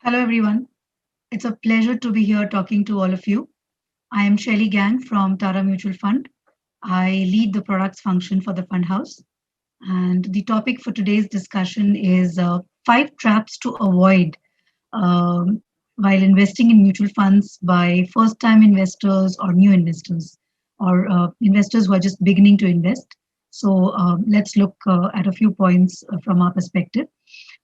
Hello, everyone. It's a pleasure to be here talking to all of you. I am Shaily Gang from Tata Mutual Fund. I lead the products function for the fund house. And the topic for today's discussion is five traps to avoid while investing in mutual funds by first time investors or new investors or investors who are just beginning to invest. So let's look at a few points from our perspective.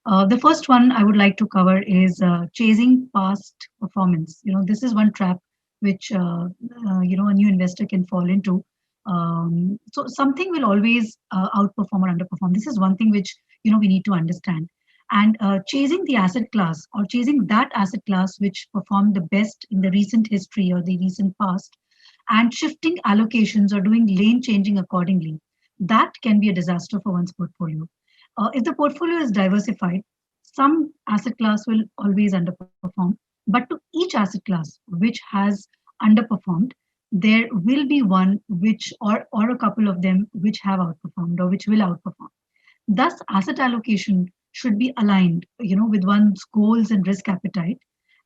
The first one I would like to cover is chasing past performance. This is one trap which a new investor can fall into. So something will always outperform or underperform. This is one thing which we need to understand. And chasing the asset class or chasing that asset class which performed the best in the recent history or the recent past, and shifting allocations or doing lane changing accordingly, that can be a disaster for one's portfolio. If the portfolio is diversified, some asset class will always underperform. But to each asset class which has underperformed, there will be one which, or a couple of them, which have outperformed or which will outperform. Thus, asset allocation should be aligned, with one's goals and risk appetite,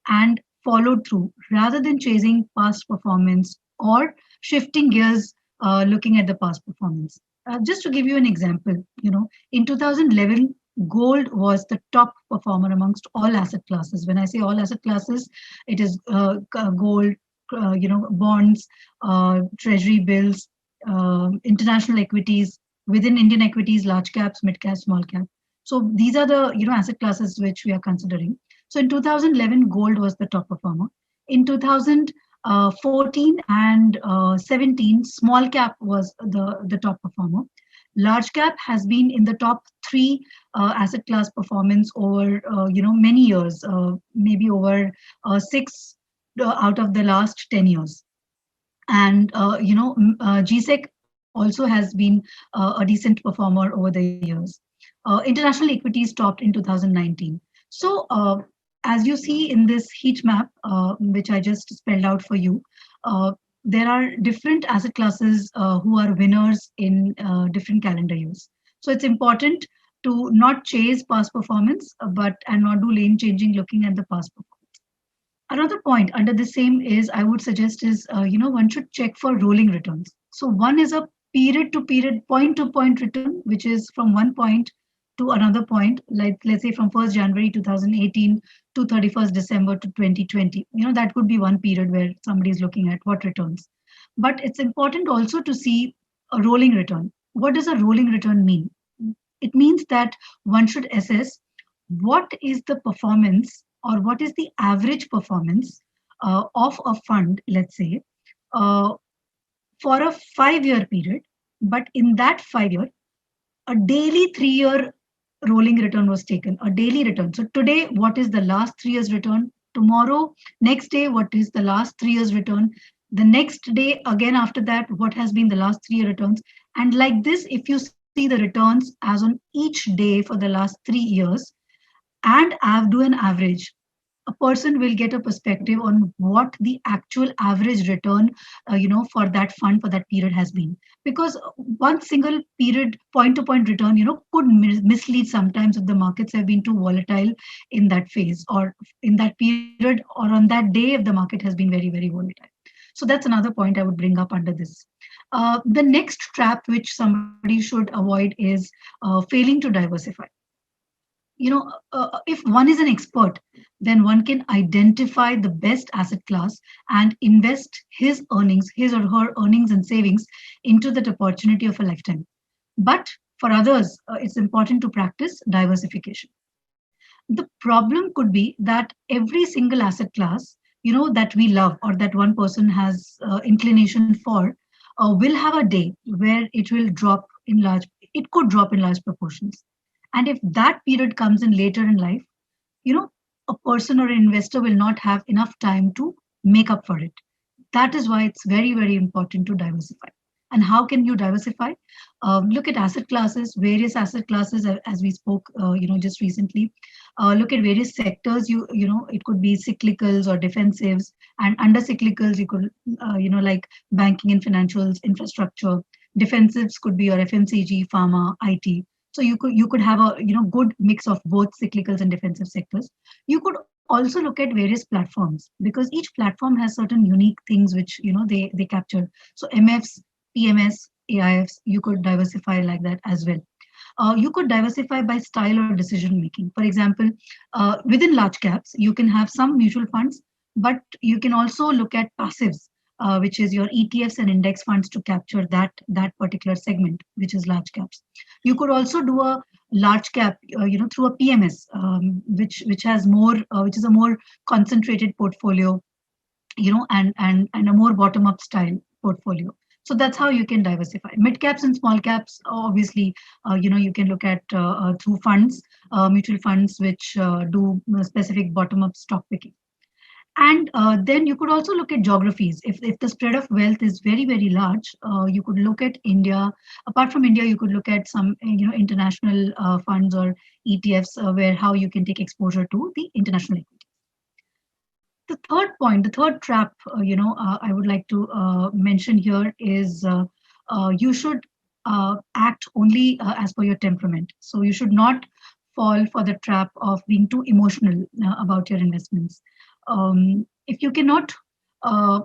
and followed through rather than chasing past performance or shifting gears, looking at the past performance. Just to give you an example, in 2011, gold was the top performer amongst all asset classes. When I say all asset classes, it is gold, bonds, treasury bills, international equities, within Indian equities, large caps, mid cap, small cap. So these are the asset classes which we are considering. So in 2011, gold was the top performer. In 2014 and 17, small cap was the top performer. Large cap has been in the top three asset class performance over many years, maybe over six out of the last 10 years. And GSEC also has been a decent performer over the years. International equities topped in 2019. So as you see in this heat map, which I just spelled out for you, there are different asset classes who are winners in different calendar years. So it's important to not chase past performance, but and not do lane changing looking at the past performance. Another point under the same is I would suggest is one should check for rolling returns. So one is a period to period, point to point return, which is from one point to another point, like let's say from 1st January 2018 to 31st December to 2020. That could be one period where somebody is looking at what returns. But it's important also to see a rolling return. What does a rolling return mean? It means that one should assess what is the performance or what is the average performance of a fund, let's say, uh, for a 5 year period. But in that 5 year, a daily 3 year rolling return was taken, a daily return. So today, what is the last 3 years return? Tomorrow, next day, what is the last 3 years return? The next day, again after that, what has been the last 3 year returns? And like this, if you see the returns as on each day for the last 3 years, and do an average, a person will get a perspective on what the actual average return for that fund for that period has been, because one single period point to point return could mislead sometimes if the markets have been too volatile in that phase or in that period or on that day if the market has been very, very volatile. So that's another point I would bring up under this. The next trap which somebody should avoid is failing to diversify. If one is an expert, then one can identify the best asset class and invest his or her earnings and savings into that opportunity of a lifetime. But for others, it's important to practice diversification. The problem could be that every single asset class that we love or that one person has inclination for will have a day where it could drop in large proportions. And if that period comes in later in life, you know, a person or an investor will not have enough time to make up for it. That is why it's very, very important to diversify. And how can you diversify? Look at asset classes, various asset classes, as we spoke, just recently. Look at various sectors. It could be cyclicals or defensives, and under cyclicals, you could, like banking and financials, infrastructure. Defensives could be your FMCG, pharma, IT. So you could have a good mix of both cyclicals and defensive sectors. You could also look at various platforms, because each platform has certain unique things which they capture. So MFs, PMS, AIFs, you could diversify like that as well. You could diversify by style or decision making. For example, within large caps, you can have some mutual funds, but you can also look at passives, which is your ETFs and index funds to capture that particular segment, which is large caps. You could also do a large cap, through a PMS, which has more, which is a more concentrated portfolio, and a more bottom up style portfolio. So that's how you can diversify. Mid caps and small caps, obviously, you can look at through funds, mutual funds, which do specific bottom up stock picking. And then you could also look at geographies. If the spread of wealth is very, very large, you could look at India. Apart from India, you could look at some international funds or ETFs, where how you can take exposure to the international equity. The third point, the third trap, I would like to mention here is, you should act only as per your temperament. So you should not fall for the trap of being too emotional about your investments. If you cannot,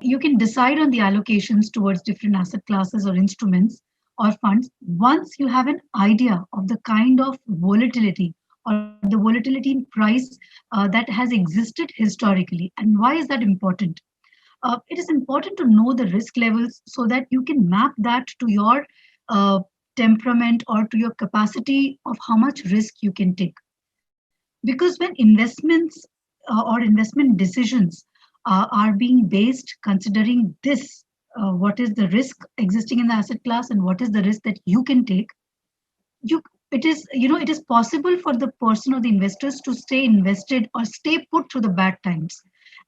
you can decide on the allocations towards different asset classes or instruments or funds once you have an idea of the kind of volatility or the volatility in price that has existed historically. And why is that important? It is important to know the risk levels so that you can map that to your uh, temperament or to your capacity of how much risk you can take. Because when investments or investment decisions are being based considering this, what is the risk existing in the asset class and what is the risk that you can take, you it is possible for the person or the investors to stay invested or stay put through the bad times.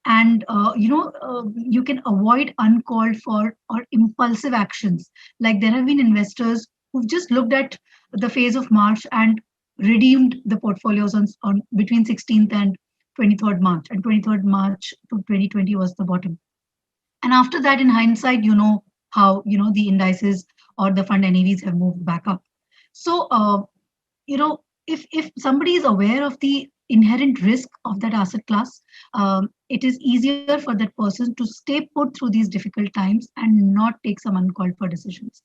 And you can avoid uncalled for or impulsive actions. Like there have been investors who've just looked at the phase of March and redeemed the portfolios on between 16th and 23rd March, and 23rd March to 2020 was the bottom. And after that, in hindsight, how the indices or the fund NAVs have moved back up. So if somebody is aware of the inherent risk of that asset class, it is easier for that person to stay put through these difficult times and not take some uncalled for decisions.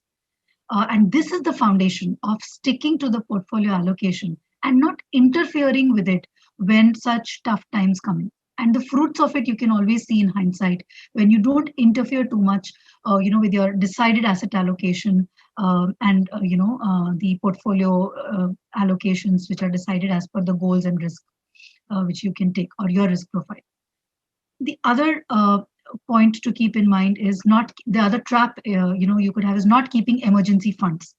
And this is the foundation of sticking to the portfolio allocation and not interfering with it when such tough times come in. And the fruits of it you can always see in hindsight when you don't interfere too much, with your decided asset allocation, and the portfolio allocations which are decided as per the goals and risk which you can take, or your risk profile. The other point to keep in mind is not the other trap you could have is not keeping emergency funds.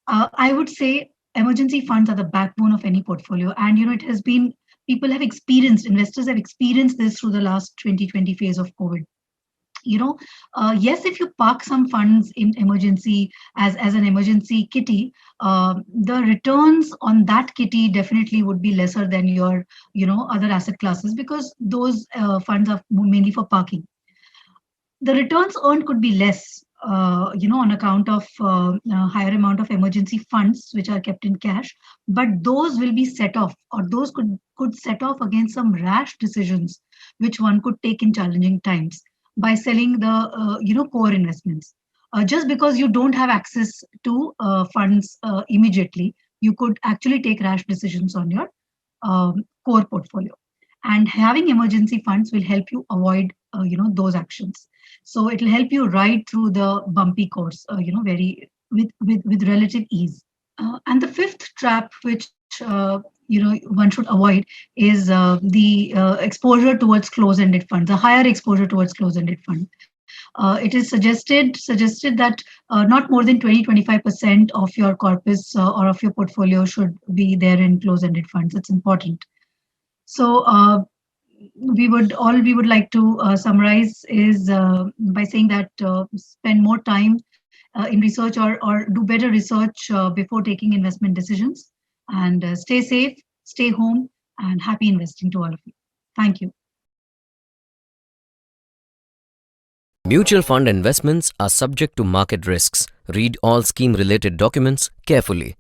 I would say emergency funds are the backbone of any portfolio, and it has been, investors have experienced this through the last 2020 phase of COVID. Yes, if you park some funds in emergency as an emergency kitty, the returns on that kitty definitely would be lesser than your other asset classes, because those funds are mainly for parking. The returns earned could be less, on account of higher amount of emergency funds which are kept in cash, but those will be set off, or those could set off against some rash decisions which one could take in challenging times by selling the core investments. Just because you don't have access to funds immediately, you could actually take rash decisions on your core portfolio. And having emergency funds will help you avoid those actions. So it will help you ride through the bumpy course, very with relative ease. And the fifth trap, which one should avoid, is the exposure towards close-ended funds, a higher exposure towards close-ended fund. It is suggested that not more than 20-25% of your corpus or of your portfolio should be there in close-ended funds. It's important. So we would like to summarize is by saying that spend more time in research, or do better research before taking investment decisions, and stay safe, stay home, and happy investing to all of you. Thank you. Mutual fund investments are subject to market risks. Read all scheme related documents carefully.